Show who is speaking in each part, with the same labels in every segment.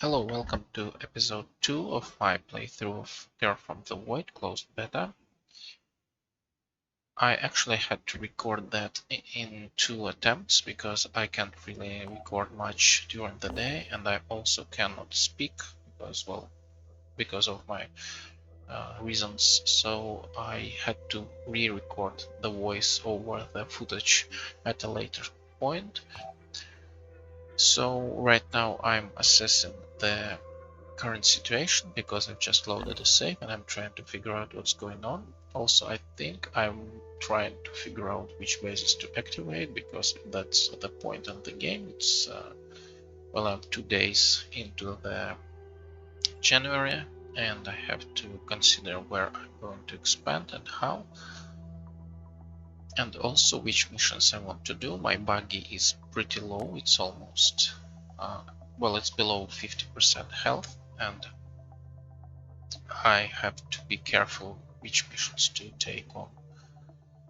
Speaker 1: Hello, welcome to episode 2 of my playthrough of Terra from the Void closed beta. I actually had to record that in 2 attempts because I can't really record much during the day, and I also cannot speak because of my reasons, so I had to re-record the voice over the footage at a later point. So right now I'm assessing the current situation because I've just loaded a save and I'm trying to figure out what's going on. Also, I think I'm trying to figure out which bases to activate because that's the point in the game. It's well, I'm 2 days into the January and I have to consider where I'm going to expand and how, and also which missions I want to do. My buggy is pretty low, it's almost well, it's below 50% health, and I have to be careful which missions to take on.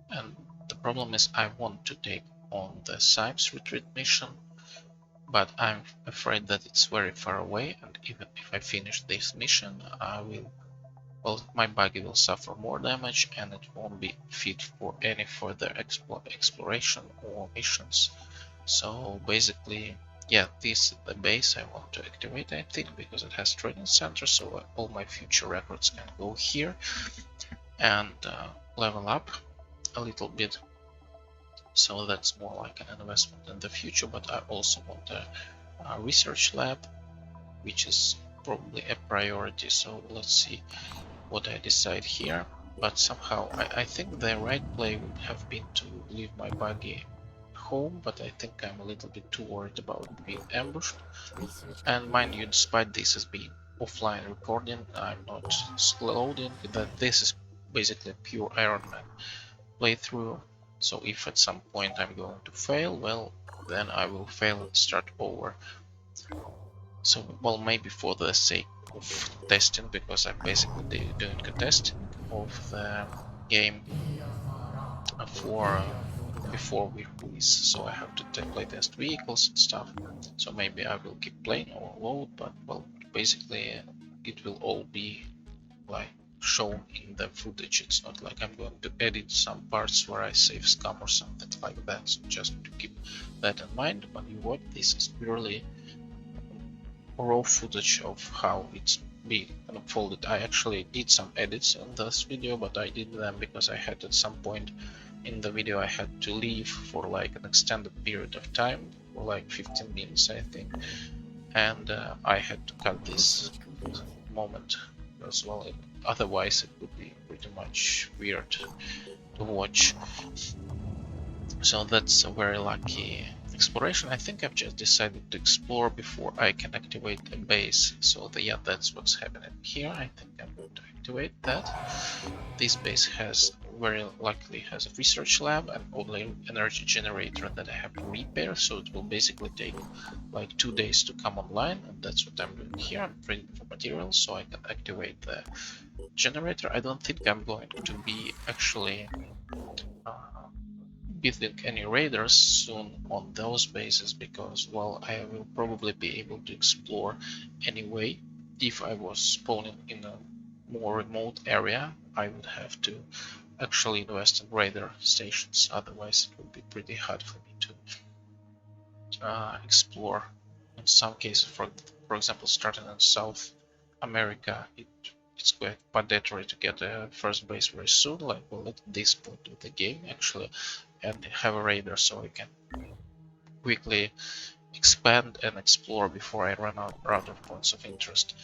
Speaker 1: And the problem is I want to take on the Symes retreat mission, but I'm afraid that it's very far away, and even if I finish this mission, my buggy will suffer more damage and it won't be fit for any further exploration or missions. So basically, yeah, this is the base I want to activate, I think, because it has training center, so all my future records can go here and level up a little bit. So that's more like an investment in the future, but I also want a research lab, which is probably a priority. So let's see what I decide here. But somehow I think the right play would have been to leave my buggy home, but I think I'm a little bit too worried about being ambushed. And mind you, despite this as being offline recording, I'm not loading, that this is basically a pure Iron Man playthrough. So if at some point I'm going to fail, well, then I will fail and start over. So, well, maybe for the sake of testing, because I'm basically doing a testing of the game for before we release, so I have to play test vehicles and stuff. So maybe I will keep playing or load, but well, basically it will all be like shown in the footage. It's not like I'm going to edit some parts where I save scum or something like that, so just to keep that in mind. But you what, this is purely raw footage of how it's being unfolded. I actually did some edits on this video, but I did them because I had at some point in the video I had to leave for like an extended period of time, for like 15 minutes I think, and I had to cut this moment as well. Otherwise it would be pretty much weird to watch. So that's a very lucky exploration. I think I've just decided to explore before I can activate a base. So yeah, that's what's happening here. I think I'm going to activate that. This base has very likely has a research lab and only energy generator that I have to repair, so it will basically take like 2 days to come online, and that's what I'm doing here. I'm trading for materials so I can activate the generator. I don't think I'm going to be actually building any raiders soon on those bases, because well, I will probably be able to explore anyway. If I was spawning in a more remote area, I would have to actually invest in raider stations, otherwise it would be pretty hard for me to explore. In some cases, for example, starting in South America, it's quite mandatory to get a first base very soon, like well at this point of the game actually, and have a raider so I can quickly expand and explore before I run out of points of interest.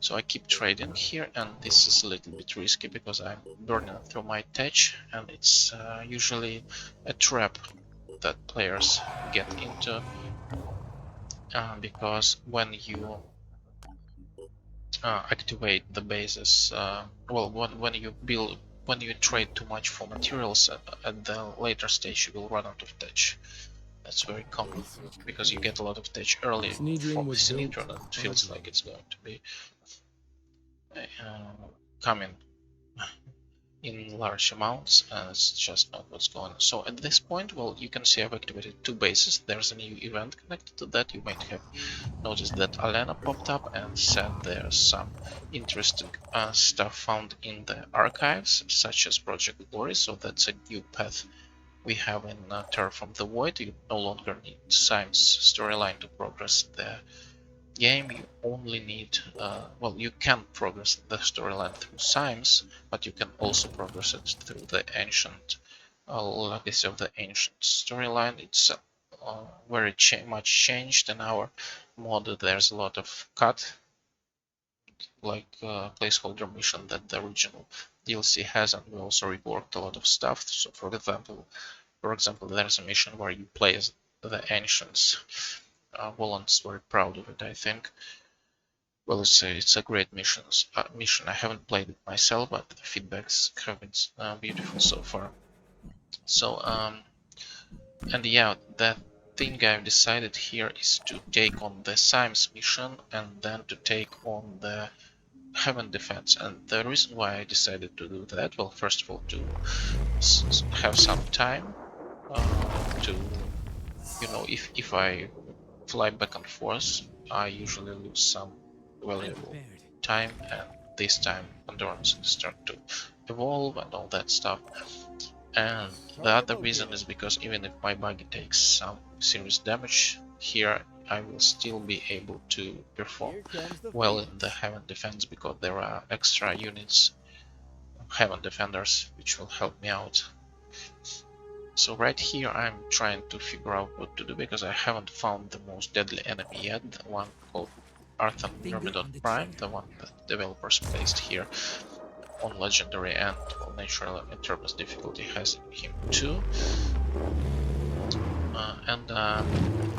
Speaker 1: So I keep trading here, and this is a little bit risky because I'm burning through my tech, and it's usually a trap that players get into, because when you activate the bases, well, when you trade too much for materials at the later stage, you will run out of tech. That's very common because you get a lot of tech early from the Sinedron, and it feels like it's going to be coming in large amounts, and it's just not what's going on. So at this point, well, you can see I've activated 2 bases. There's a new event connected to that. You might have noticed that Alena popped up and said there's some interesting stuff found in the archives, such as Project Glory. So that's a new path we have in Terraform the Void. You no longer need Symes storyline to progress the game. You only need, well, you can progress the storyline through Symes, but you can also progress it through the ancient legacy of the ancient storyline. It's very much changed in our mod. There's a lot of cut, like placeholder mission that the original DLC has, and we also reworked a lot of stuff. So for example, there's a mission where you play as the ancients. Volan's very proud of it, I think. Well, it's a great mission. I haven't played it myself, but the feedbacks have been beautiful so far. So, and yeah, the thing I've decided here is to take on the Symes mission and then to take on the Heaven Defense. And the reason why I decided to do that, well, first of all, to have some time to, you know, if I fly back and forth, I usually lose some valuable time, and this time endurance start to evolve and all that stuff. And the other reason is because even if my buggy takes some serious damage here, I will still be able to perform well in the Heaven Defense, because there are extra units, Heaven Defenders, which will help me out. So right here I'm trying to figure out what to do, because I haven't found the most deadly enemy yet, the one called Arthur Myrmidon Prime, the one that developers placed here on legendary, and well, natural interest difficulty has him too.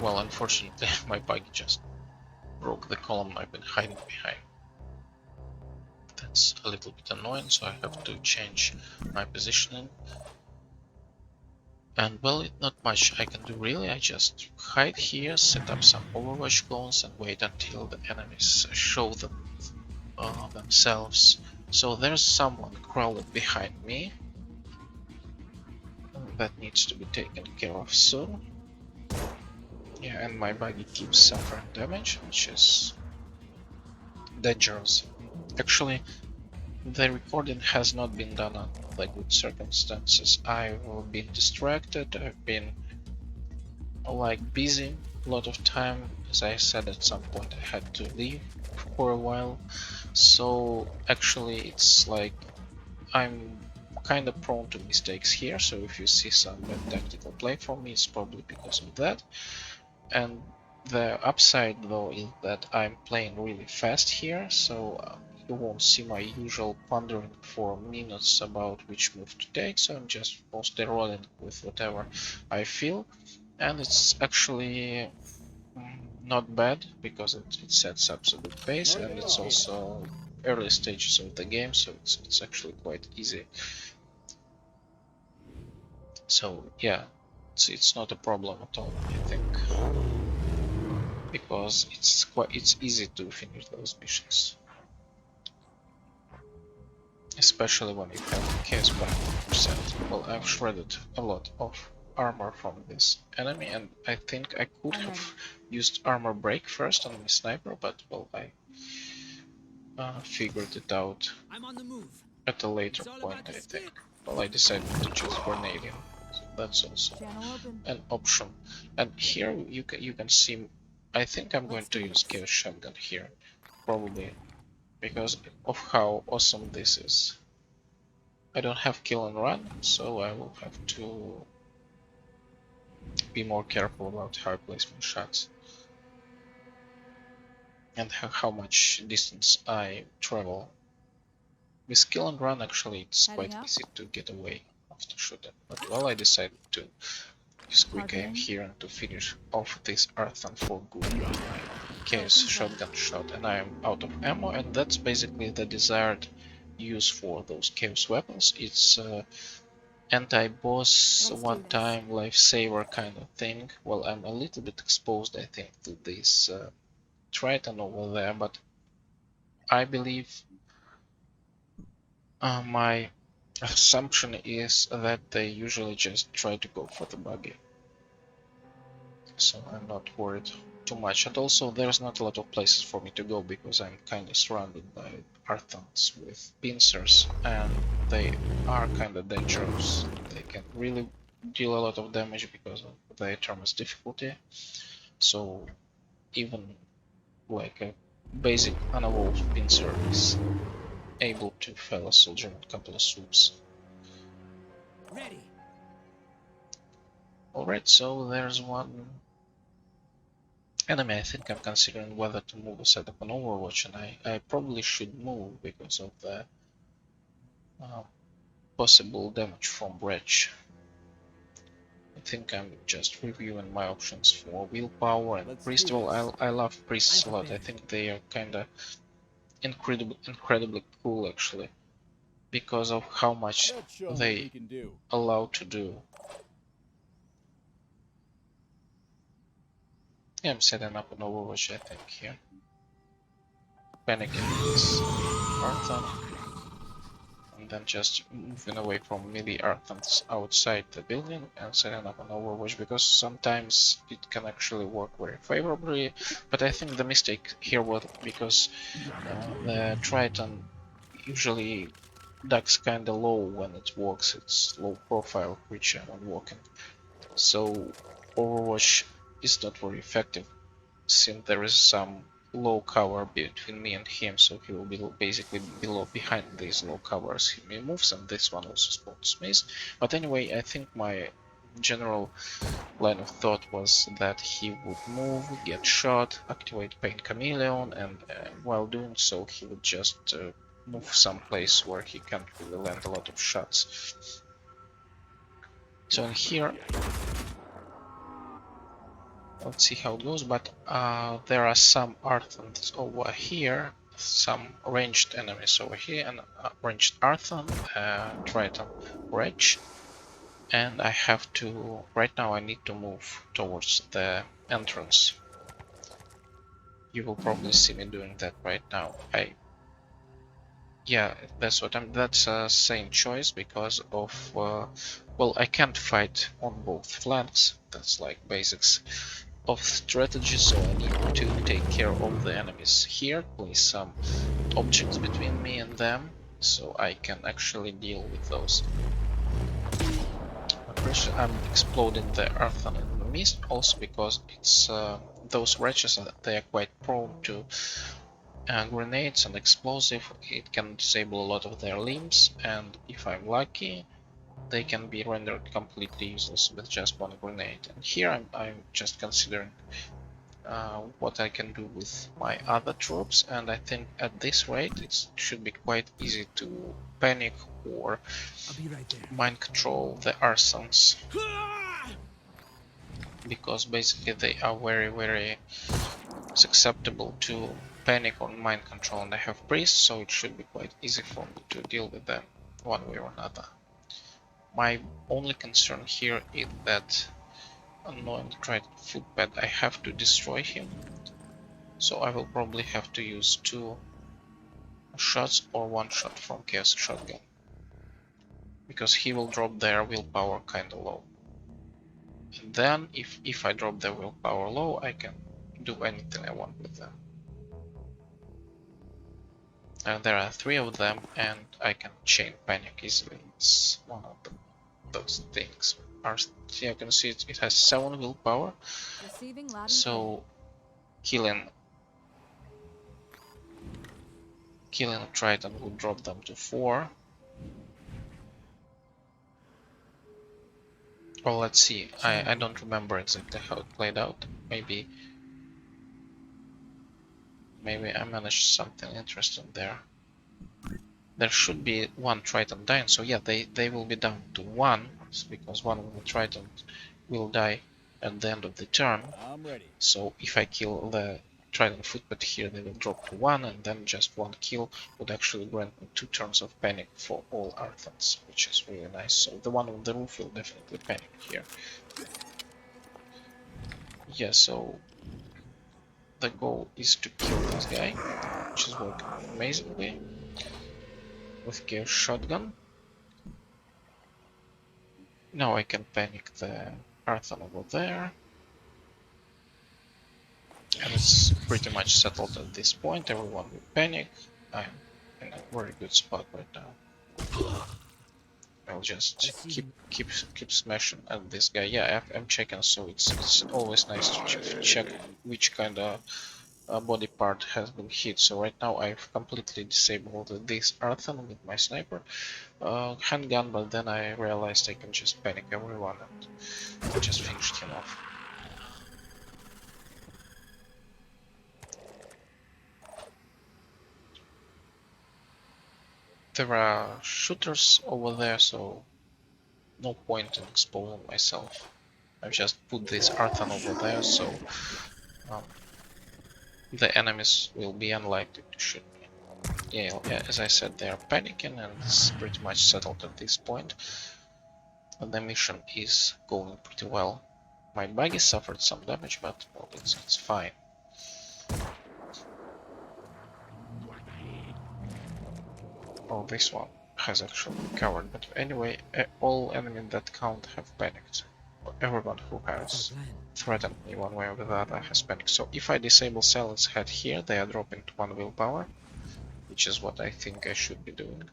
Speaker 1: Well, unfortunately my buggy just broke the column I've been hiding behind. That's a little bit annoying, so I have to change my positioning. And well, not much I can do really. I just hide here, set up some overwatch clones, and wait until the enemies show themselves. So there's someone crawling behind me that needs to be taken care of soon. Yeah, and my buggy keeps suffering damage, which is dangerous. Actually, the recording has not been done under good circumstances. I've been distracted, I've been like busy a lot of time. As I said, at some point I had to leave for a while. So actually it's like I'm kind of prone to mistakes here, so if you see some bad tactical play from me, it's probably because of that. And the upside though is that I'm playing really fast here, so you won't see my usual pondering for minutes about which move to take, so I'm just mostly rolling with whatever I feel. And it's actually not bad, because it sets up a good pace, and it's also early stages of the game, so it's actually quite easy. So yeah, it's not a problem at all, I think, because it's easy to finish those missions, especially when you have chaos by 100%. Well, I've shredded a lot of armor from this enemy, and I think I could have used armor break first on my sniper, but well, I figured it out at a later point, I think. Well, I decided to choose grenadier, so that's also an option. And here you can see, I think I'm going to use chaos shotgun here, probably because of how awesome this is. I don't have kill and run, so I will have to be more careful about how I place my shots and how much distance I travel. With kill and run, actually, it's quite easy to get away after shooting, but well, I decided to use quick aim here and to finish off this Arthan for good with my chaos shotgun shot, and I am out of ammo, and that's basically the desired use for those chaos weapons. It's anti-boss, one-time lifesaver kind of thing. Well, I'm a little bit exposed, I think, to this Triton over there, but I believe my assumption is that they usually just try to go for the buggy. So I'm not worried too much. And also there's not a lot of places for me to go because I'm kind of surrounded by Arthans with pincers, and they are kind of dangerous. They can really deal a lot of damage because of the enormous difficulty. So even like a basic unevolved pincer is able to fell a soldier in a couple of swoops.
Speaker 2: Ready.
Speaker 1: Alright, so there's one enemy I think I'm considering whether to move a setup on Overwatch, and I probably should move because of the possible damage from Wretch. I think I'm just reviewing my options for Willpower and Priest. Well, I love Priests a lot. I think they are kinda incredibly cool actually, because of how much they allow to do. Yeah, I'm setting up an Overwatch I think here. Panicking this Arthur. And then just moving away from melee Arthans outside the building and setting up an Overwatch, because sometimes it can actually work very favorably. But I think the mistake here was because the Triton usually ducks kinda low when it walks. It's low profile creature when walking. So Overwatch is not very effective since there is some low cover between me and him, so he will be basically behind these low covers he moves, and this one also spawns maze. But anyway, I think my general line of thought was that he would move, get shot, activate Pain Chameleon, and while doing so he would just move someplace where he can't really land a lot of shots. So in here, let's see how it goes, but there are some Arthans over here, some ranged enemies over here, and ranged Arthon, Triton, Wretch, and I have to, right now I need to move towards the entrance. You will probably see me doing that right now. Yeah, that's a sane choice because of, well, I can't fight on both flanks, that's like basics of strategy, so I need to take care of the enemies here, place some objects between me and them, so I can actually deal with those. I'm exploding the Earthen in the mist, also because it's those wretches, they are quite prone to grenades and explosive. It can disable a lot of their limbs, and if I'm lucky, they can be rendered completely useless with just one grenade. And here I'm just considering what I can do with my other troops, and I think at this rate it should be quite easy to panic or mind control the Arsons, because basically they are very susceptible to panic or mind control, and I have priests, so it should be quite easy for me to deal with them one way or another. My only concern here is that annoying Triton footpad, I have to destroy him, so I will probably have to use 2 shots or 1 shot from Chaos Shotgun, because he will drop their willpower kinda low. And then if I drop their willpower low, I can do anything I want with them. And there are 3 of them, and I can chain panic easily. It's one of those things. Yeah, you can see it has 7 willpower, so killing a Triton would drop them to 4. Well, let's see. I don't remember exactly how it played out. Maybe I managed something interesting there. There should be 1 Triton dying, so yeah, they will be down to 1, because 1 of the Tritons will die at the end of the turn. So if I kill the Triton footpad here, they will drop to 1, and then just 1 kill would actually grant me 2 turns of panic for all Arthans, which is really nice. So the one on the roof will definitely panic here. Yeah, so the goal is to kill this guy, which is working amazingly with Chaos Shotgun. Now I can panic the Arthur over there. And it's pretty much settled at this point. Everyone will panic. I'm in a very good spot right now. I'll just
Speaker 2: Receiving.
Speaker 1: keep smashing at this guy. Yeah, I'm checking, so it's always nice to check which kind of body part has been hit. So right now I've completely disabled this Arthur with my sniper handgun, but then I realized I can just panic everyone and just finished him off. There are shooters over there, so no point in exposing myself. I've just put this Arthur over there, so um, the enemies will be unlikely to shoot me. Yeah, as I said, they are panicking and it's pretty much settled at this point. And the mission is going pretty well. My buggy suffered some damage, but well, it's fine. Oh, this one has actually recovered, but anyway, all enemies that count have panicked. Everyone who
Speaker 2: What's
Speaker 1: has
Speaker 2: our plan?
Speaker 1: threatened me one way or the other has panicked. So if I disable Silence Head here, they are dropping to 1 willpower, which is what I think I should be doing.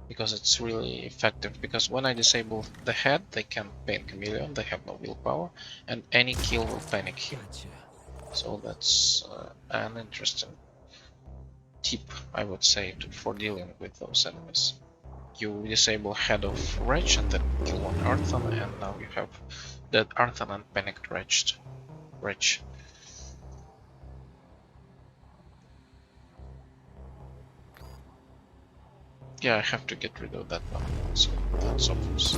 Speaker 1: Because it's really effective, because when I disable the head, they can panic a million, they have no willpower, and any kill will panic him.
Speaker 2: Gotcha.
Speaker 1: So that's an interesting tip, I would say, for dealing with those enemies. You disable Head of Wretch and then kill one Arthur, and now you have dead Arthur and panicked Wretch. Yeah, I have to get rid of that one, so that's obvious.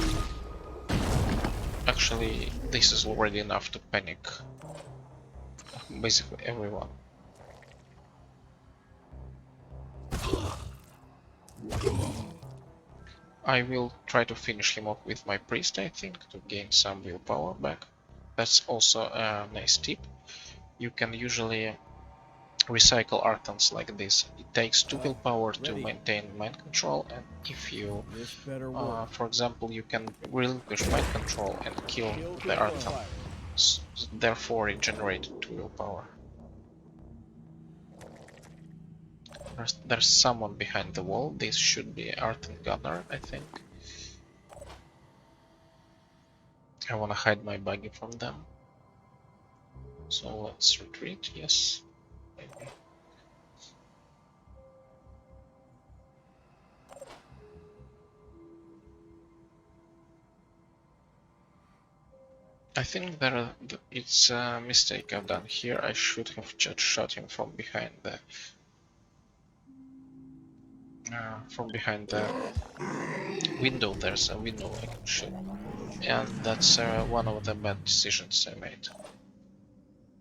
Speaker 1: Actually, this is already enough to panic basically everyone. I will try to finish him off with my priest, I think, to gain some willpower back. That's also a nice tip. You can usually recycle Arthans like this. It takes 2 willpower to
Speaker 2: Ready.
Speaker 1: maintain mind control, and if you,
Speaker 3: This better work.
Speaker 1: for example, you can relinquish mind control and kill the Arthan, therefore regenerate 2 willpower. There's someone behind the wall. This should be Arthan Gunner, I think. I wanna hide my buggy from them. So let's retreat, yes. Maybe. I think it's a mistake I've done here. I should have just shot him from behind the window. There's a window I can shoot, and that's one of the bad decisions I made.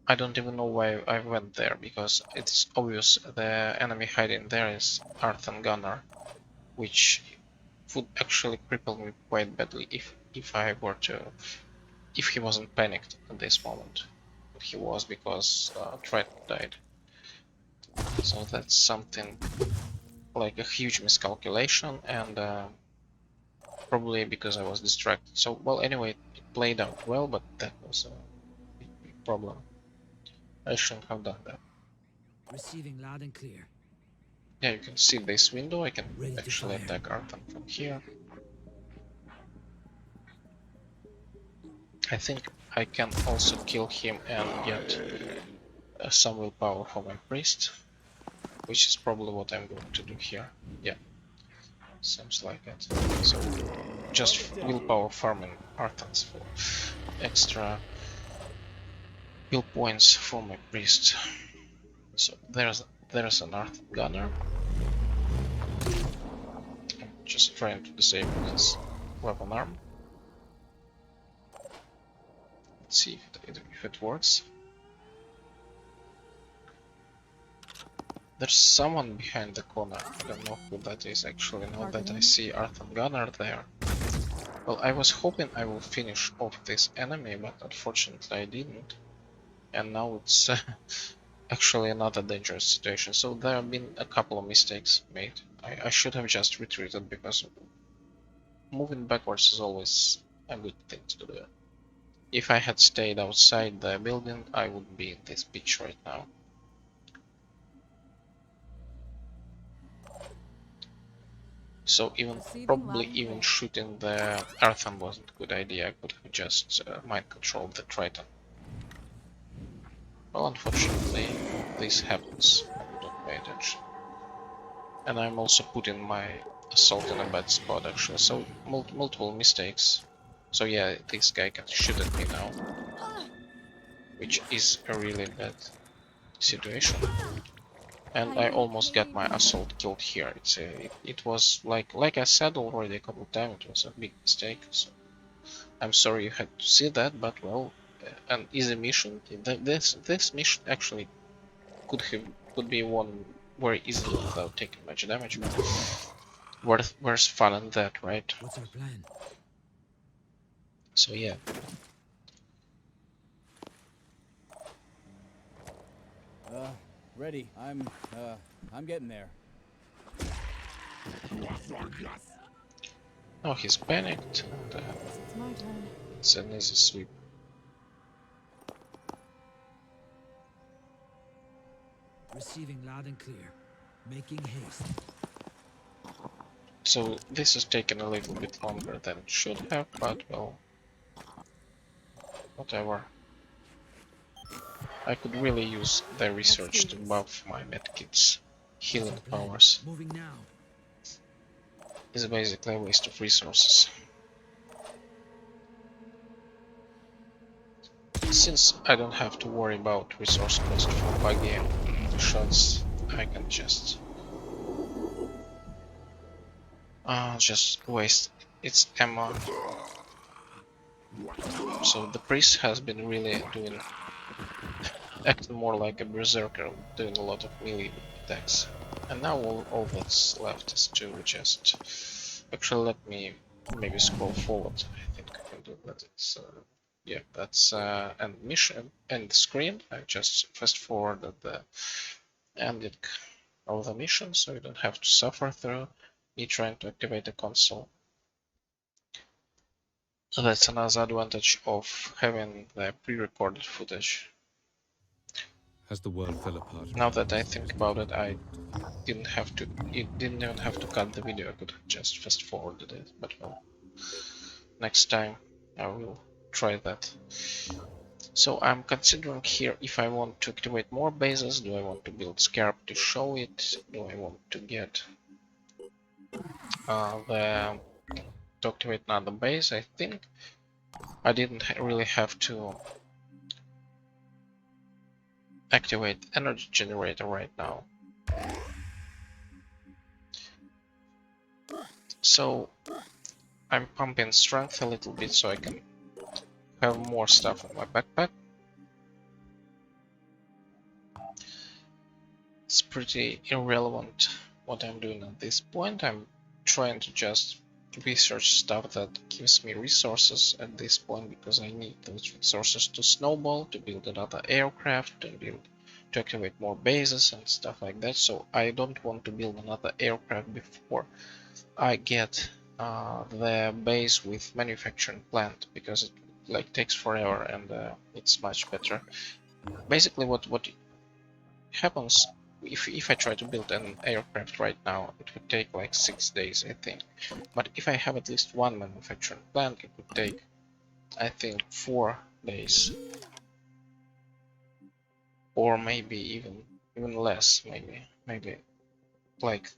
Speaker 1: I don't even know why I went there, because it's obvious the enemy hiding there is Arthur Gunner, which would actually cripple me quite badly if I were to, if he wasn't panicked at this moment. But he was, because Triton died. So that's something like a huge miscalculation, and probably because I was distracted. So, well, anyway, it played out well, but that was a big problem. I shouldn't have done that.
Speaker 2: Receiving loud and clear.
Speaker 1: Yeah, you can see this window. I can
Speaker 2: Ready to
Speaker 1: actually
Speaker 2: fire.
Speaker 1: attack Arthur from here. I think I can also kill him and get some willpower for my priest, which is probably what I'm going to do here. Yeah, seems like it. So just willpower farming Arthans for extra kill points for my priest. So there's an Arthur Gunner. I'm just trying to disable his weapon arm. Let's see if it works. There's someone behind the corner. I don't know who that is actually, now that I see Arthur Gunner there. Well, I was hoping I will finish off this enemy, but unfortunately I didn't. And now it's actually another dangerous situation. So there have been a couple of mistakes made. I should have just retreated, because moving backwards is always a good thing to do. If I had stayed outside the building, I would be in this beach right now. So probably even shooting the Artham wasn't a good idea. I could have just mind controlled the Triton. Well, unfortunately, this happens when you don't pay attention. And I'm also putting my assault in a bad spot actually, so multiple mistakes. So yeah, this guy can shoot at me now, which is a really bad situation. And I almost got my assault killed here. It was like I said already a couple of times, it was a big mistake. So I'm sorry you had to see that, but well, an easy mission. This mission actually could be won very easily without taking much damage. But where's fun in that, right?
Speaker 2: What's our plan?
Speaker 1: So yeah.
Speaker 3: Ready. I'm getting there.
Speaker 1: Now he's panicked, and
Speaker 4: It's my turn.
Speaker 1: it's an easy sweep.
Speaker 2: Receiving loud and clear. Making haste.
Speaker 1: So this has taken a little bit longer than it should have, but well, whatever. I could really use the research to buff my medkits. Healing powers
Speaker 2: Moving now.
Speaker 1: is basically a waste of resources. Since I don't have to worry about resource cost for buggy shots, I can just waste its ammo. So the priest has been really acting more like a berserker, doing a lot of melee attacks. And now all that's left is to just... Actually, let me maybe scroll forward. I think I can do that. It's yeah, that's end mission, end screen. I just fast forwarded the ending of the mission, so you don't have to suffer through me trying to activate the console. So that's another advantage of having the pre-recorded footage.
Speaker 5: As the world fell apart.
Speaker 1: Now that I think about it, I didn't even have to cut the video. I could have just fast forwarded it, but well, next time I will try that. So I'm considering here if I want to activate more bases. Do I want to build Scarab to show it? Do I want to get to activate another base? I think I didn't really have to activate energy generator right now. So I'm pumping strength a little bit so I can have more stuff in my backpack. It's pretty irrelevant what I'm doing at this point. I'm trying to just research stuff that gives me resources at this point, because I need those resources to snowball, to build another aircraft, to activate more bases and stuff like that. So I don't want to build another aircraft before I get the base with manufacturing plant, because it takes forever and it's much better. Basically what happens if I try to build an aircraft right now, it would take like 6 days, I think. But if I have at least one manufacturing plant, it would take, I think, 4 days. Or maybe even less, maybe like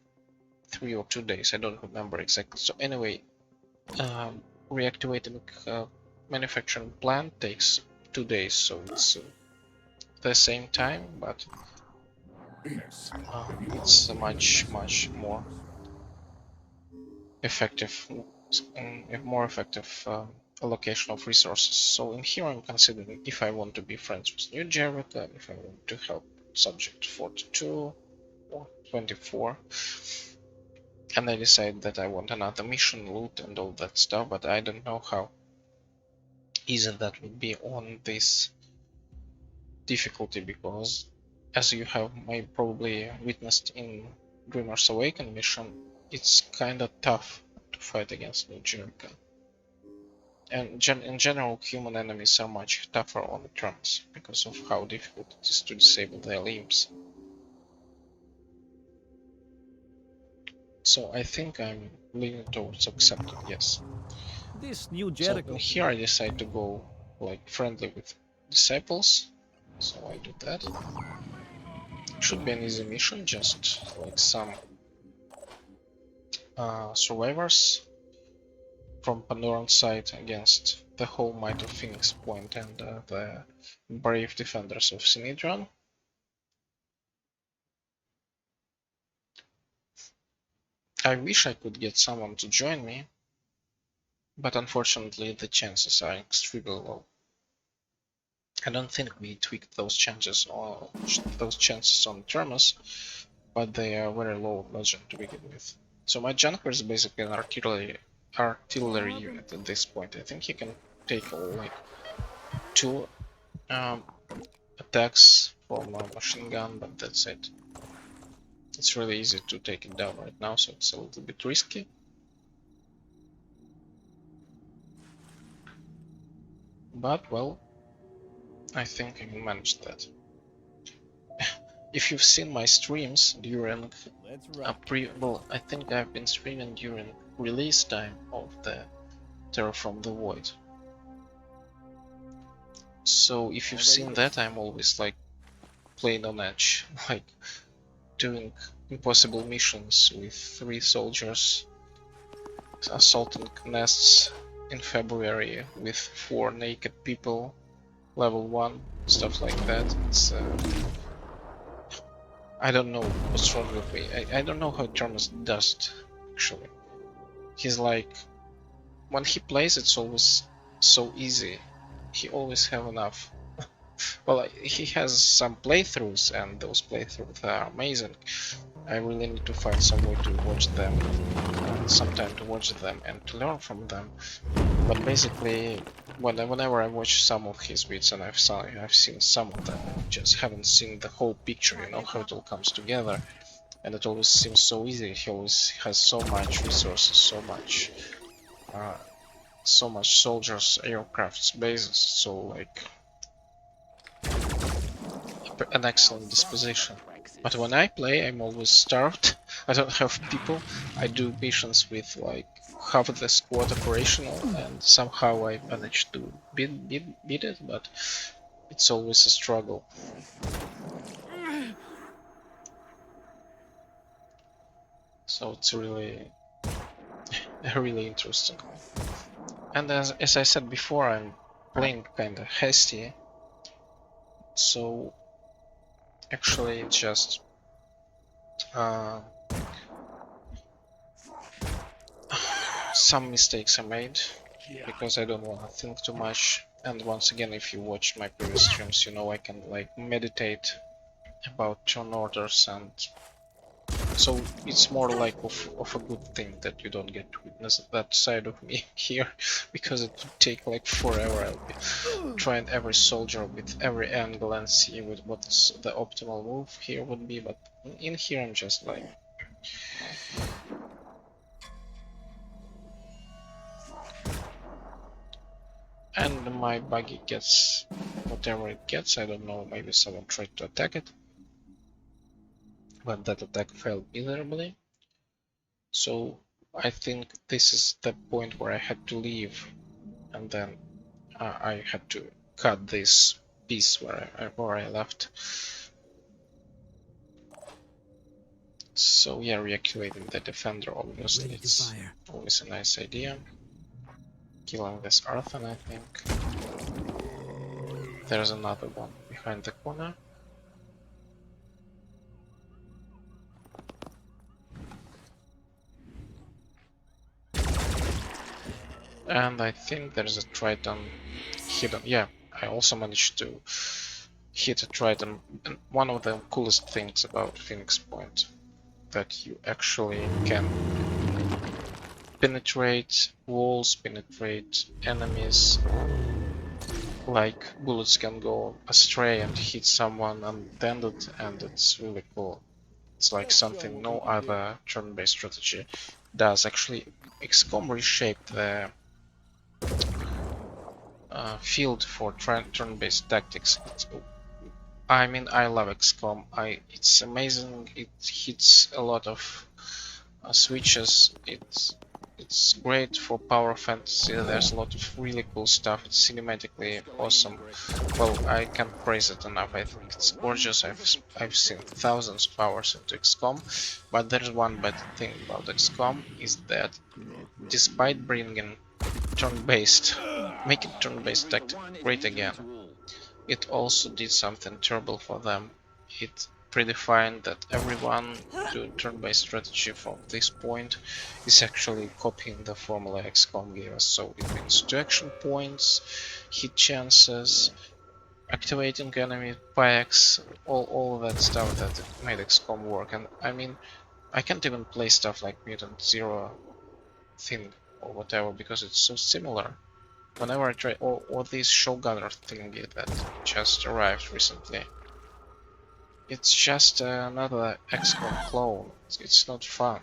Speaker 1: 3 or 2 days, I don't remember exactly. So anyway, reactivating manufacturing plant takes 2 days, so it's the same time, but it's a much more effective allocation of resources. So in here I'm considering if I want to be friends with New Jericho, if I want to help subject 42 or 24, and I decide that I want another mission, loot and all that stuff, but I don't know how easy that would be on this difficulty, because as you have probably witnessed in Dreamer's Awaken mission, it's kinda tough to fight against New Jericho. And in general, human enemies are much tougher on the terms because of how difficult it is to disable their limbs. So I think I'm leaning towards accepting, yes.
Speaker 3: This New
Speaker 1: So
Speaker 3: Jericho.
Speaker 1: in here I decide to go like friendly with disciples. So I do that. It should be an easy mission, just like some survivors from Pandoran side against the whole might of Phoenix Point and the brave defenders of Sinedron. I wish I could get someone to join me, but unfortunately the chances are extremely low. I don't think we tweaked those chances on Terminus, but they are very low legend to begin with. So my Junker is basically an artillery unit at this point. I think he can take like 2 attacks from a machine gun, but that's it. It's really easy to take it down right now, so it's a little bit risky. But well, I think I can manage that. If you've seen my streams during I think I've been streaming during release time of the Terror from the Void. So if you've seen that, I'm always like playing on edge, like doing impossible missions with 3 soldiers, assaulting nests in February with 4 naked people, level 1, stuff like that. It's I don't know what's wrong with me. I don't know how Thomas does it, actually. He's like, when he plays it's always so easy. He always have enough. Well, he has some playthroughs and those playthroughs are amazing. I really need to find some way to watch them, some time to watch them and to learn from them. But basically, whenever I watch some of his beats, and I've seen some of them, I just haven't seen the whole picture, you know, how it all comes together. And it always seems so easy. He always has so much resources, so much soldiers, aircrafts, bases, so like an excellent disposition. But when I play, I'm always starved. I don't have people. I do missions with like half of the squad operational, and somehow I manage to beat it, but it's always a struggle. So it's really interesting. And as I said before, I'm playing kinda hasty, so actually it's just some mistakes I made because I don't want to think too much. And once again, if you watch my previous streams, you know I can like meditate about turn orders, and so it's more like of a good thing that you don't get to witness that side of me here, because it would take like forever. I'll be trying every soldier with every angle and see what's the optimal move here would be, but in here I'm just like and my buggy gets whatever it gets. I don't know, maybe someone tried to attack it, but that attack failed miserably. So I think this is the point where I had to leave, and then I had to cut this piece where I left. So yeah, reactivating the defender, obviously it's always a nice idea. Killing this Arthur, I think. There's another one behind the corner. And I think there's a Triton hidden. Yeah, I also managed to hit a Triton. And one of the coolest things about Phoenix Point, that you actually can penetrate walls, penetrate enemies. Like bullets can go astray and hit someone unattended, and it's really cool. It's like something no other turn-based strategy does. Actually, XCOM reshaped the field for turn-based tactics. I mean, I love XCOM. It's amazing. It hits a lot of switches. It's great for power fantasy. There's a lot of really cool stuff. It's cinematically awesome. Well, I can't praise it enough. I think it's gorgeous. I've seen thousands of hours into XCOM, but there's one bad thing about XCOM is that despite bringing turn-based, making turn-based tactic great again, it also did something terrible for them. It predefined that everyone doing turn-based strategy from this point is actually copying the formula XCOM gave us. So it means 2 action points, hit chances, activating enemy packs, all that stuff that made XCOM work. And I mean, I can't even play stuff like Mutant Zero thing or whatever because it's so similar. Whenever I try, or this showgunner thingy that just arrived recently, it's just another XCOM clone. It's not fun.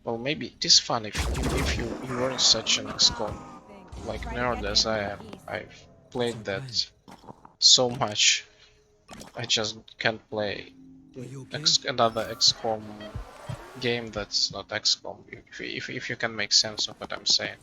Speaker 1: Well, maybe it is fun if you weren't such an XCOM like nerd as I am. I've played that so much. I just can't play
Speaker 2: Are you okay?
Speaker 1: another XCOM game that's not XCOM. If you can make sense of what I'm saying.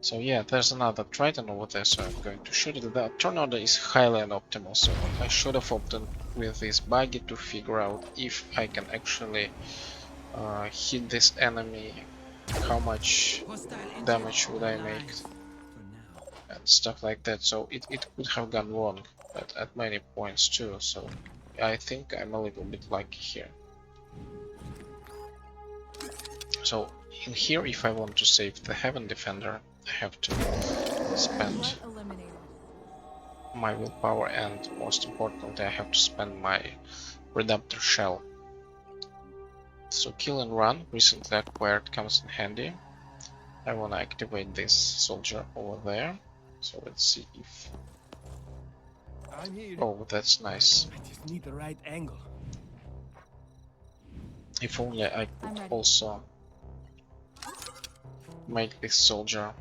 Speaker 1: So yeah, there's another Triton over there, so I'm going to shoot it. The turn order is highly unoptimal, so I should have opted with this buggy to figure out if I can actually hit this enemy, how much
Speaker 2: Hostile
Speaker 1: damage would I
Speaker 2: engine
Speaker 1: make,
Speaker 2: online. For now.
Speaker 1: and stuff like that. So it could have gone wrong at many points too, so I think I'm a little bit lucky here. So in here, if I want to save the Heaven Defender, I have to spend my willpower, and most importantly I have to spend my Redemptor Shell. So kill and run, recently acquired, comes in handy. I wanna activate this soldier over there. So let's see if...
Speaker 3: I'm here.
Speaker 1: Oh, that's nice.
Speaker 3: I just need the right angle.
Speaker 1: If only I could also make this soldier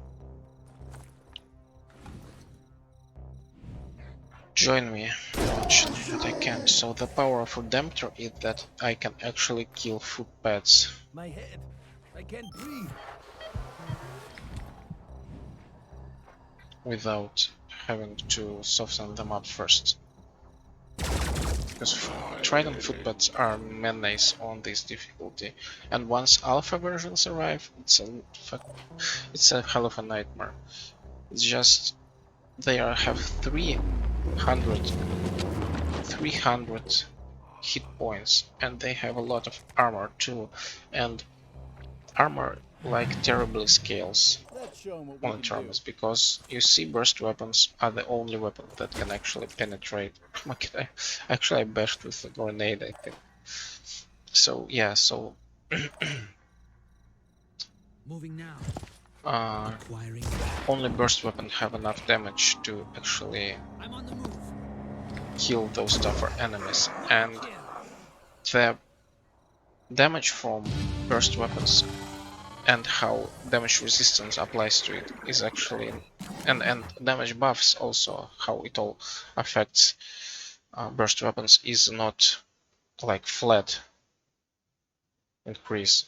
Speaker 1: join me, unfortunately, but I can't. So the power of Redemptor is that I can actually kill footpads.
Speaker 3: My head. I can't breathe.
Speaker 1: Without having to soften them up first. Because Trident footpads are menace on this difficulty, and once alpha versions arrive, it's a hell of a nightmare. It's just they have 300 hit points, and they have a lot of armor too, and armor like terribly scales
Speaker 3: Let's show 'em what
Speaker 1: on
Speaker 3: we can do.
Speaker 1: terms, because you see burst weapons are the only weapon that can actually penetrate. Actually I bashed with a grenade, I think. So yeah, so
Speaker 2: Moving now.
Speaker 1: uh,
Speaker 2: Acquiring.
Speaker 1: only burst weapon have enough damage to actually
Speaker 2: I'm on the move.
Speaker 1: kill those tougher enemies, and the damage from burst weapons and how damage resistance applies to it is actually, and damage buffs also, how it all affects burst weapons is not like flat increase,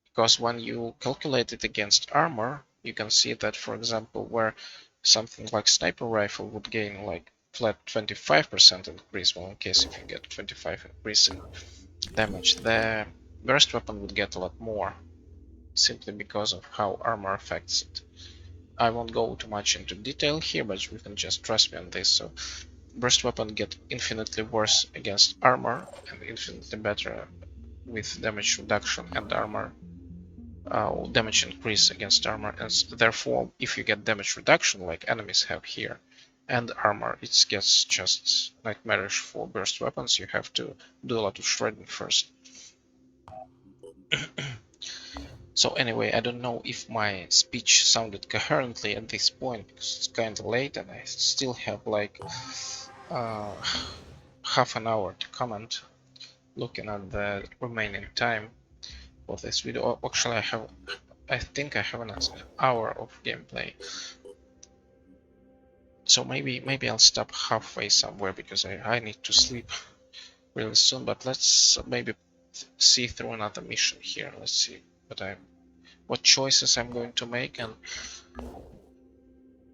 Speaker 1: because when you calculate it against armor, you can see that, for example, where something like sniper rifle would gain like flat 25% increase, well, in case if you get 25 increase in damage, the burst weapon would get a lot more, simply because of how armor affects it. I won't go too much into detail here, but you can just trust me on this. So burst weapon get infinitely worse against armor and infinitely better with damage reduction and armor damage increase against armor, and therefore if you get damage reduction like enemies have here and armor, it gets just nightmarish for burst weapons. You have to do a lot of shredding first. So anyway, I don't know if my speech sounded coherently at this point, because it's kinda late and I still have like half an hour to comment, looking at the remaining time for this video. Actually, I think I have an hour of gameplay. So maybe I'll stop halfway somewhere because I need to sleep really soon. But let's maybe see through another mission here. Let's see what choices I'm going to make and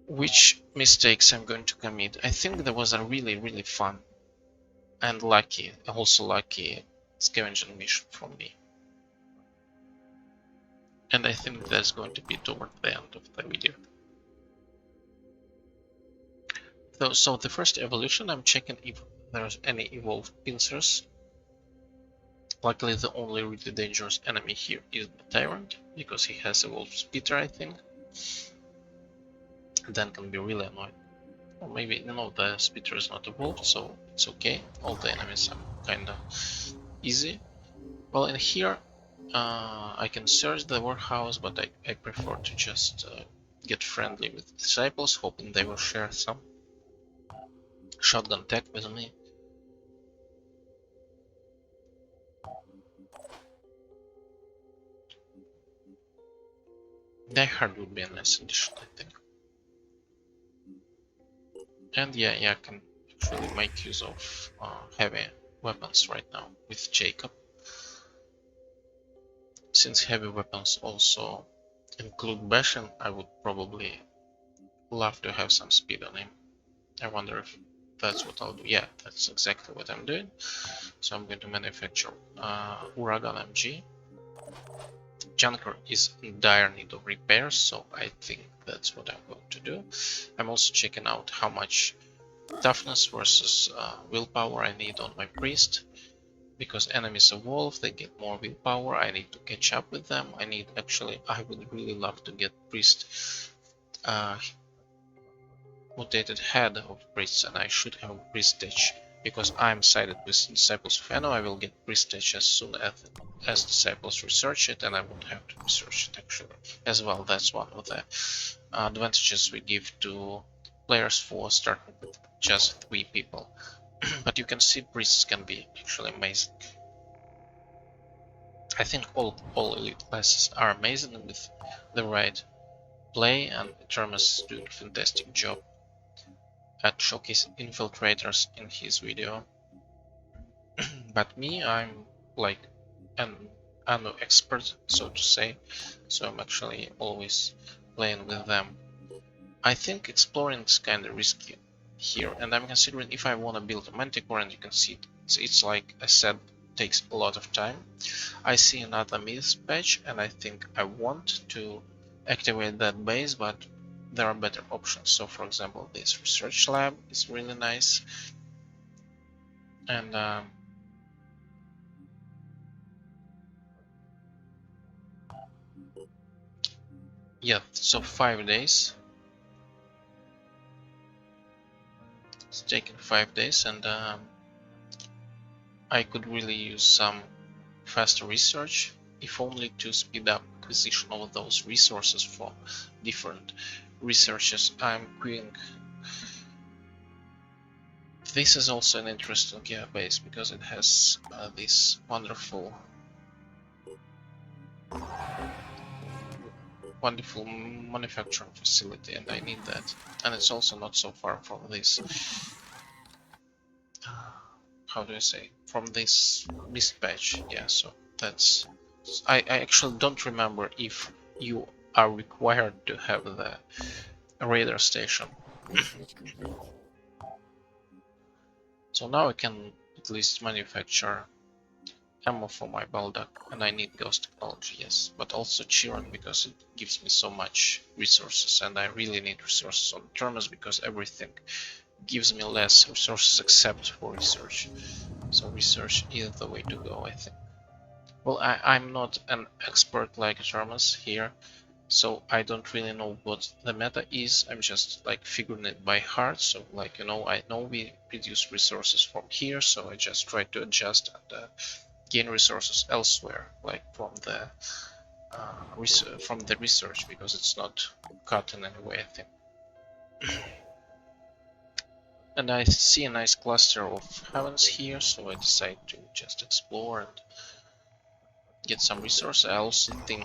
Speaker 1: which mistakes I'm going to commit. I think there was a really fun and also lucky scavenging mission for me. And I think that's going to be toward the end of the video. So the first evolution, I'm checking if there's any evolved pincers. Luckily, the only really dangerous enemy here is the Tyrant, because he has evolved Spitter, I think. Then can be really annoying. Or maybe, the Spitter is not evolved, so it's okay. All the enemies are kinda easy. Well, in here, I can search the warehouse, but I prefer to just get friendly with disciples, hoping they will share some shotgun tech with me. Die Hard would be a nice addition, I think. And yeah, I can actually make use of heavy weapons right now with Jacob. Since heavy weapons also include bashing, I would probably love to have some speed on him. I wonder if that's what I'll do. Yeah, that's exactly what I'm doing. So I'm going to manufacture Uragan MG. Junker is in dire need of repairs, so I think that's what I'm going to do. I'm also checking out how much toughness versus willpower I need on my priest, because enemies evolve, they get more willpower. I need to catch up with them. I would really love to get priest mutated head of priests, and I should have prestige, because I'm sided with disciples of Anno. I will get prestige as soon as disciples research it, and I won't have to research it actually as well. That's one of the advantages we give to players for starting with just 3 people. But you can see priests can be actually amazing. I think all elite classes are amazing with the right play, and Termus is doing a fantastic job at showcasing infiltrators in his video. But me, I'm like an Anno expert, so to say, so I'm actually always playing with them. I think exploring is kind of risky here, and I'm considering if I want to build a Manticore, and you can see it's like I said, takes a lot of time. I see another myths patch, and I think I want to activate that base, but there are better options. So for example, this research lab is really nice, and yeah, so 5 days. It's taken 5 days, and I could really use some faster research, if only to speed up acquisition of those resources for different researches I'm queuing. This is also an interesting gear base because it has this wonderful manufacturing facility, and I need that. And it's also not so far from this how do I say, from this mist patch. Yeah, so that's I actually don't remember if you are required to have the radar station. So now I can at least manufacture ammo for my Baldak, and I need ghost technology, yes, but also Chiron because it gives me so much resources, and I really need resources on Terminus because everything gives me less resources except for research. So research is the way to go, I think. Well, I'm not an expert like Terminus here, so I don't really know what the meta is. I'm just like figuring it by heart. So like, I know we produce resources from here, so I just try to adjust and gain resources elsewhere, like from the research, because it's not cut in any way, I think. And I see a nice cluster of heavens here, so I decide to just explore and get some resource. I also think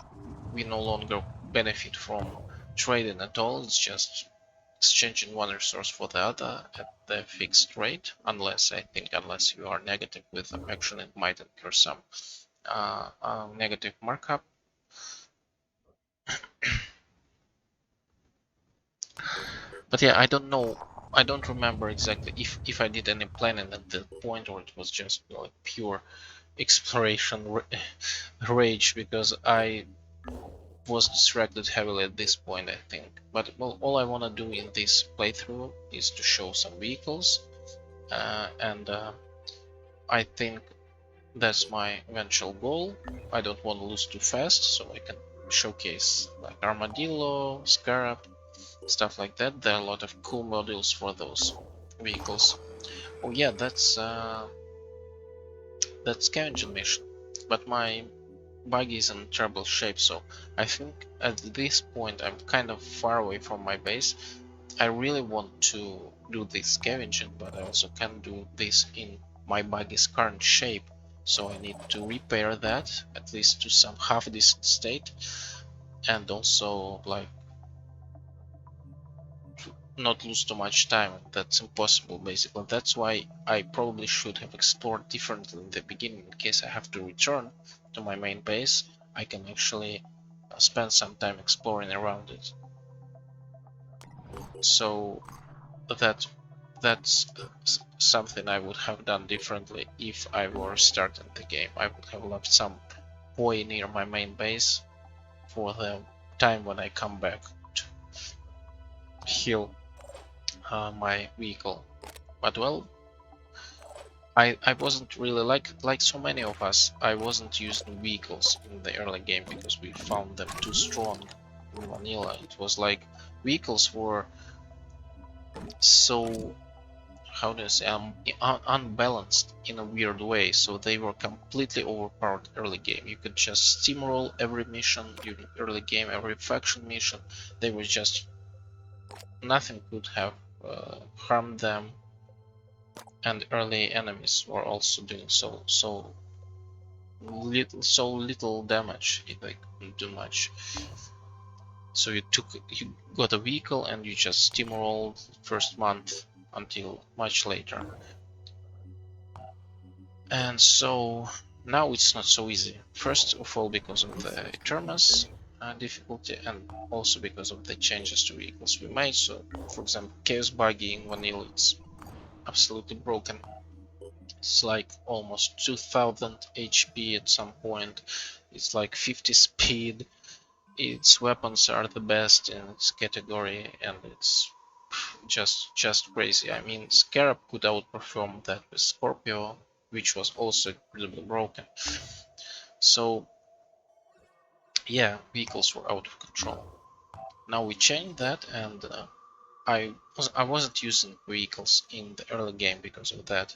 Speaker 1: we no longer benefit from trading at all. It's just exchanging one resource for the other at the fixed rate, unless unless you are negative with them. Actually, it might incur some negative markup. But yeah, I don't know. I don't remember exactly if I did any planning at that point, or it was just like pure exploration rage, because I was distracted heavily at this point, I think. But well, all I want to do in this playthrough is to show some vehicles, and I think that's my eventual goal. I don't want to lose too fast, so I can showcase like Armadillo, Scarab, stuff like that. There are a lot of cool modules for those vehicles. Oh yeah, that's scavenging mission, but my buggy is in terrible shape, so I think at this point I'm kind of far away from my base. I really want to do this scavenging, but I also can't do this in my buggy's current shape, so I need to repair that at least to some half decent state, and also like not lose too much time. That's impossible basically. That's why I probably should have explored differently in the beginning. In case I have to return to my main base, I can actually spend some time exploring around it. So that's something I would have done differently if I were starting the game. I would have left some boy near my main base for the time when I come back to heal my vehicle. But well, I wasn't really like so many of us. I wasn't using vehicles in the early game because we found them too strong in vanilla. It was like vehicles were so, how do you say, unbalanced in a weird way, so they were completely overpowered early game. You could just steamroll every mission during early game, every faction mission. They were just, nothing could have harmed them, and early enemies were also doing so little damage if they couldn't do much. So you got a vehicle and you just steamrolled first month until much later. And so now it's not so easy. First of all, because of the Eternus difficulty, and also because of the changes to vehicles we made. So, for example, Chaos Buggy in Vanilla, it's absolutely broken. It's like almost 2000 HP at some point. It's like 50 speed. Its weapons are the best in its category, and it's just crazy. I mean, Scarab could outperform that with Scorpio, which was also incredibly broken. So yeah, vehicles were out of control. Now we changed that, and I wasn't using vehicles in the early game because of that.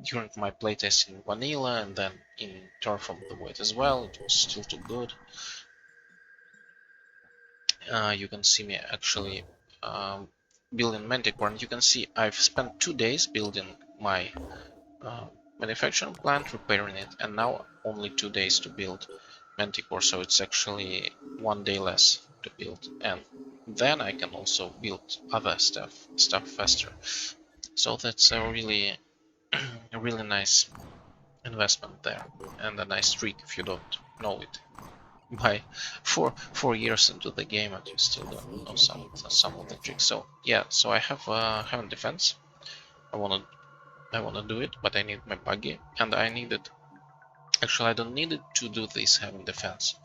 Speaker 1: During my playtest in Vanilla and then in Turf of the Void as well, it was still too good. You can see me actually building Manticore, and you can see I've spent 2 days building my manufacturing plant, repairing it, and now only 2 days to build Manticore, so it's actually 1 day less to build, and then I can also build other stuff faster. So that's a really a really nice investment there, and a nice trick if you don't know it. By four years into the game and you still don't know some of the tricks. So yeah, so I have heaven defense. I wanna do it, but I need my buggy, and I needed, actually I don't need it to do this heaven defense,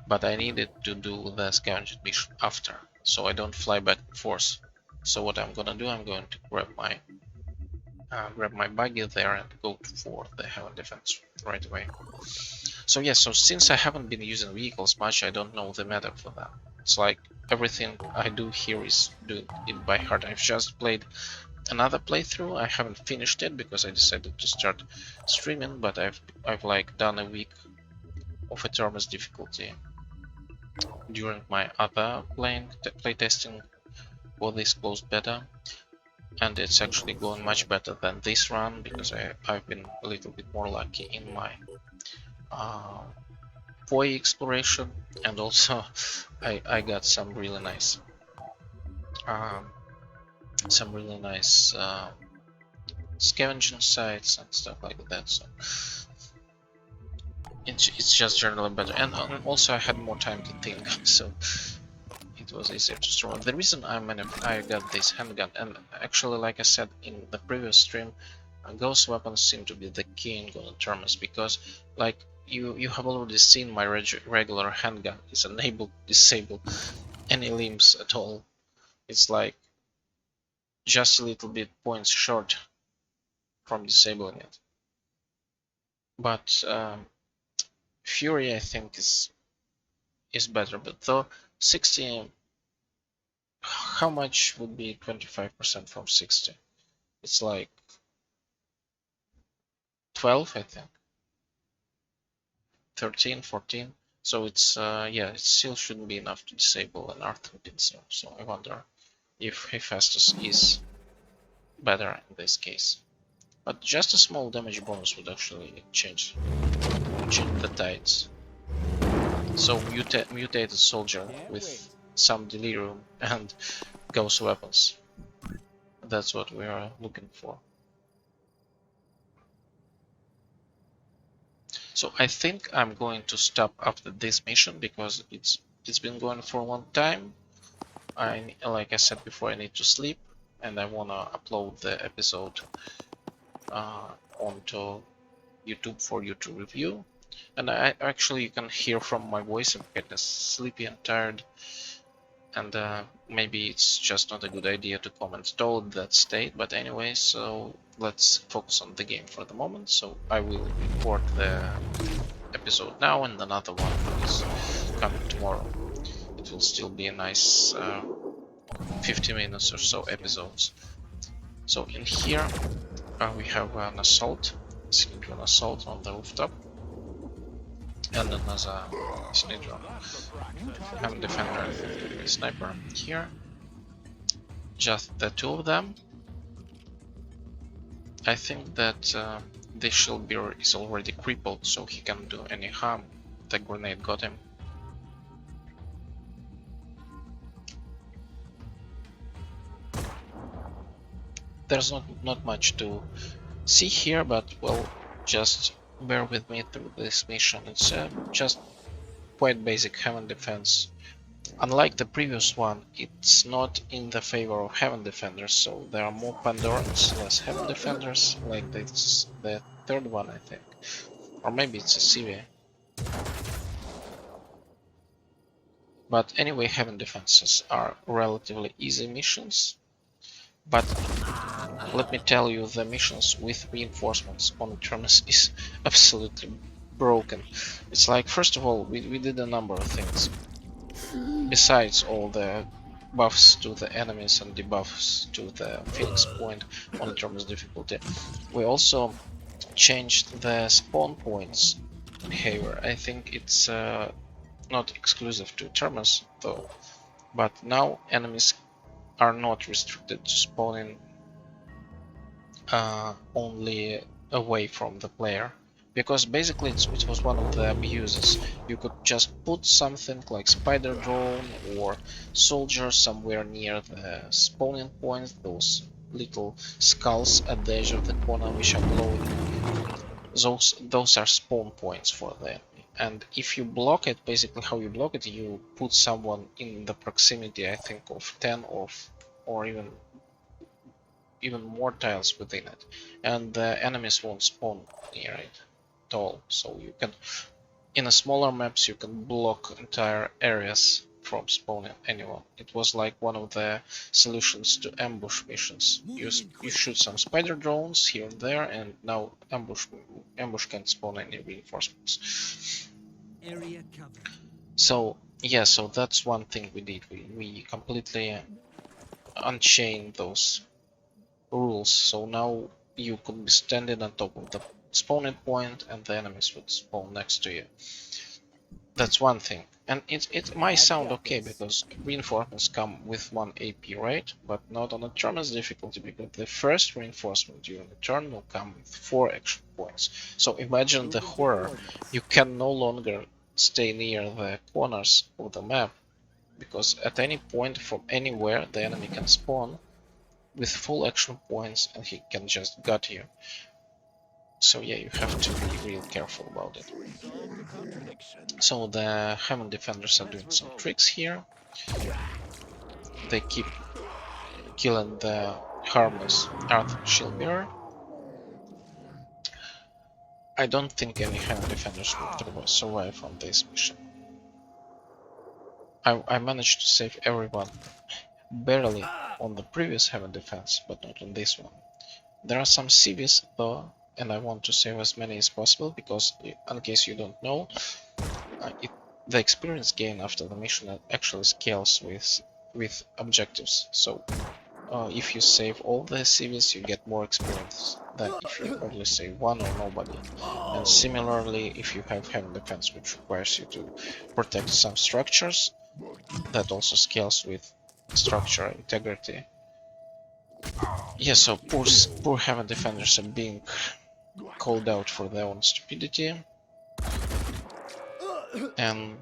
Speaker 1: but I needed to do the scavenging mission after, so I don't fly back and forth. So what I'm gonna do, I'm going to grab my buggy there and go for the heaven defense right away. So yeah, so since I haven't been using vehicles much, I don't know the meta for that. It's like everything I do here is do it by heart. I've just played another playthrough. I haven't finished it because I decided to start streaming, but I've like done a week of enormous difficulty during my other playtesting for this closed beta, and it's actually going much better than this run because I've been a little bit more lucky in my POI exploration, and also I got some really nice um, scavenging sites and stuff like that. So it's just generally better, and also I had more time to think, so it was easier to store. The reason I got this handgun, and actually, like I said in the previous stream, ghost weapons seem to be the key in golden terms, because like you have already seen my regular handgun is unable to disable any limbs at all. It's like just a little bit points short from disabling it. But Fury I think is better. But though 60, how much would be 25% from 60? It's like 12, I think. 13, 14. So it's yeah, it still shouldn't be enough to disable an Arthur pincer. So I wonder if Hephaestus is better in this case. But just a small damage bonus would actually change the tides. So mutated soldier with some delirium and ghost weapons. That's what we are looking for. So I think I'm going to stop after this mission because it's been going for a long time. Like I said before, I need to sleep, and I wanna upload the episode onto YouTube for you to review. And actually you can hear from my voice I'm kind of sleepy and tired, and maybe it's just not a good idea to comment at all in that state. But anyway, so let's focus on the game for the moment. So I will record the episode now, and another one is coming tomorrow. It will still be a nice 50 minutes or so episodes. So in here we have an assault, an assault on the rooftop, and another sniper, and defender, sniper here. Just the two of them. I think that this shield bearer is already crippled, so he can't do any harm. The grenade got him. There's not much to see here, but well, just bear with me through this mission. It's just quite basic heaven defense. Unlike the previous one, it's not in the favor of heaven defenders, so there are more Pandorans, less heaven defenders, like this, the third one I think. Or maybe it's a CV. But anyway, heaven defenses are relatively easy missions. But let me tell you, the missions with reinforcements on Eternus is absolutely broken. It's like, first of all, we did a number of things. Besides all the buffs to the enemies and debuffs to the Phoenix point on Eternus difficulty, we also changed the spawn points behavior. I think it's not exclusive to Eternus though, but now enemies are not restricted to spawning only away from the player, because basically it was one of the abuses. You could just put something like spider drone or soldier somewhere near the spawning point, those little skulls at the edge of the corner which are glowing. Those are spawn points for the enemy, and if you block it, basically how you block it, you put someone in the proximity, I think, of 10 or even more tiles within it, and the enemies won't spawn near it at all. So you can, in a smaller maps, you can block entire areas from spawning anyone. It was like one of the solutions to ambush missions. You shoot some spider drones here and there, and now ambush can't spawn any reinforcements.
Speaker 2: Area covered.
Speaker 1: So yeah, so that's one thing we did. We completely unchained those rules, so now you could be standing on top of the spawning point and the enemies would spawn next to you. That's one thing. And it might sound okay because reinforcements come with 1 AP, right? But not on a tournament's difficulty, because the first reinforcement during the turn will come with 4 action points. So imagine the horror. You can no longer stay near the corners of the map, because at any point from anywhere the enemy can spawn with full action points and he can just gut you. So yeah, you have to be real careful about it. So the Heaven Defenders are doing some tricks here. They keep killing the harmless Earth Shield Mirror. I don't think any Heaven Defenders will survive on this mission. I managed to save everyone barely on the previous Heaven Defense, but not on this one. There are some CVs though, and I want to save as many as possible because, in case you don't know, the experience gain after the mission actually scales with objectives. So if you save all the CVs, you get more experience than if you only save one or nobody. And similarly, if you have Heaven Defense, which requires you to protect some structures, that also scales with structure integrity. Yeah, so poor Heaven Defenders are being called out for their own stupidity. And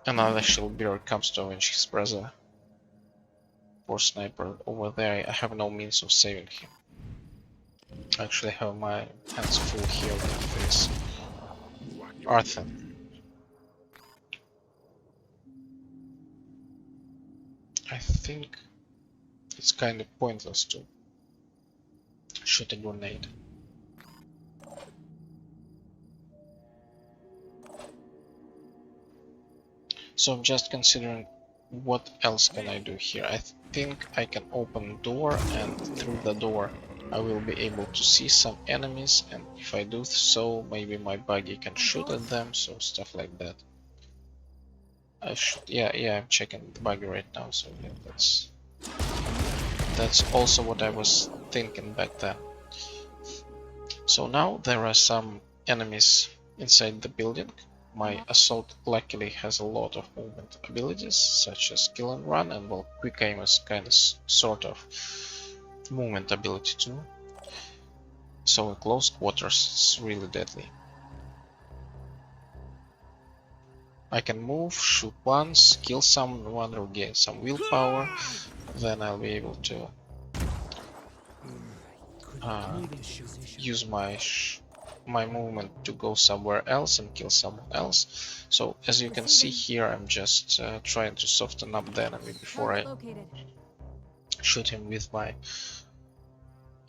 Speaker 1: another shield bearer comes to avenge his brother. Poor sniper over there, I have no means of saving him. I actually have my hands full here with this Arthur. I think it's kind of pointless to shoot a grenade. So I'm just considering what else can I do here. I think I can open a door, and through the door I will be able to see some enemies, and if I do so, maybe my buggy can shoot at them, so stuff like that. I should, yeah, I'm checking the buggy right now, so yeah, that's also what I was thinking back then. So now there are some enemies inside the building. My assault luckily has a lot of movement abilities, such as kill and run, and well, quick aim is kind of sort of movement ability too. So in close quarters it's really deadly. I can move, shoot once, kill someone, regain some willpower, then I'll be able to use my movement to go somewhere else and kill someone else. So as you can see here, I'm just trying to soften up the enemy before I shoot him with my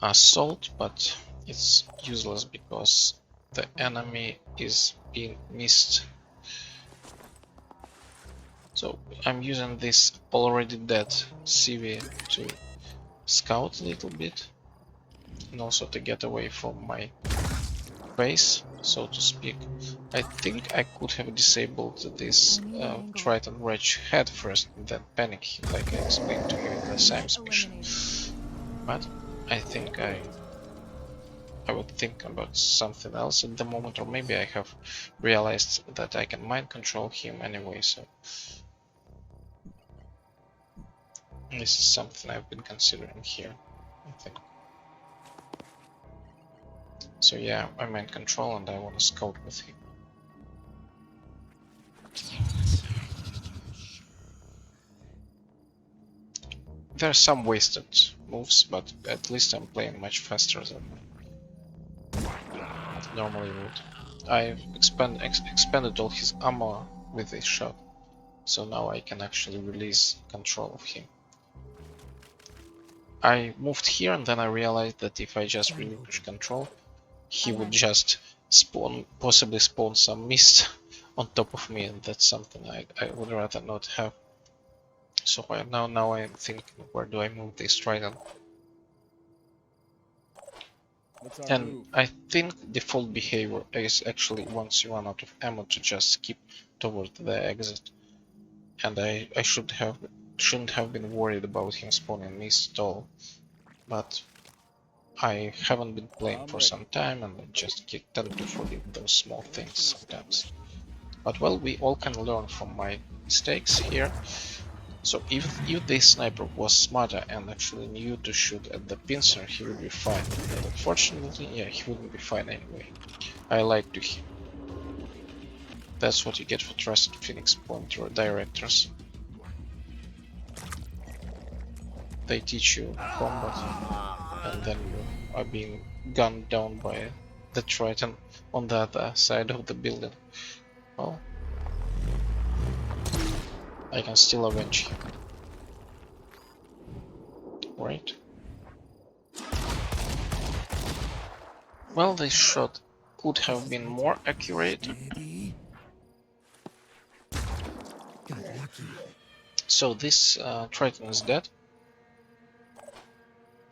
Speaker 1: assault, but it's useless because the enemy is being missed. So I'm using this already dead CV to scout a little bit and also to get away from my base, so to speak. I think I could have disabled this Triton Wretch head first and then panic him like I explained to you in the Symes mission. But I think I would think about something else at the moment, or maybe I have realized that I can mind control him anyway, so this is something I've been considering here, I think. So yeah, I'm in control and I want to scout with him. There are some wasted moves, but at least I'm playing much faster than I normally would. I've expanded all his ammo with this shot, so now I can actually release control of him. I moved here and then I realized that if I just relinquish control, he would just possibly spawn some mist on top of me, and that's something I would rather not have. So now I'm thinking, where do I move this Trident? And I think default behavior is actually once you run out of ammo to just skip toward the exit. And I shouldn't have been worried about him spawning mist at all. But I haven't been playing for some time and I just tend to forget those small things sometimes. But well, we all can learn from my mistakes here. So if this sniper was smarter and actually knew to shoot at the pincer, he would be fine. But unfortunately, yeah, he wouldn't be fine anyway. I lied to him. That's what you get for trusted Phoenix Point directors. They teach you combat, and then you are being gunned down by the Triton on the other side of the building. Well, I can still avenge him. Right? Well, this shot could have been more accurate.
Speaker 2: Steady. Got lucky.
Speaker 1: So this Triton is dead.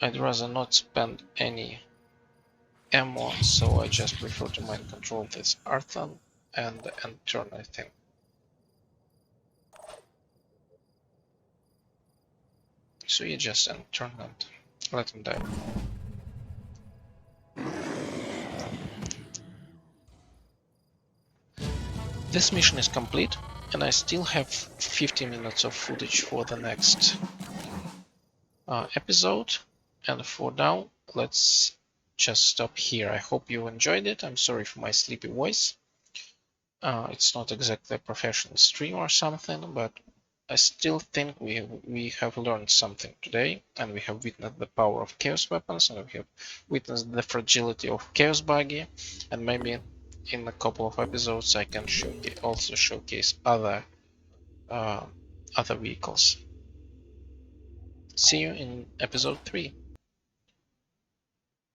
Speaker 1: I'd rather not spend any ammo, so I just prefer to mind control this Arthur and turn, I think. So you just turn and let him die. This mission is complete, and I still have 50 minutes of footage for the next episode. And for now, let's just stop here. I hope you enjoyed it. I'm sorry for my sleepy voice. It's not exactly a professional stream or something, but I still think we have learned something today, and we have witnessed the power of chaos weapons, and we have witnessed the fragility of chaos buggy, and maybe in a couple of episodes I can also showcase other vehicles. See you in episode 3.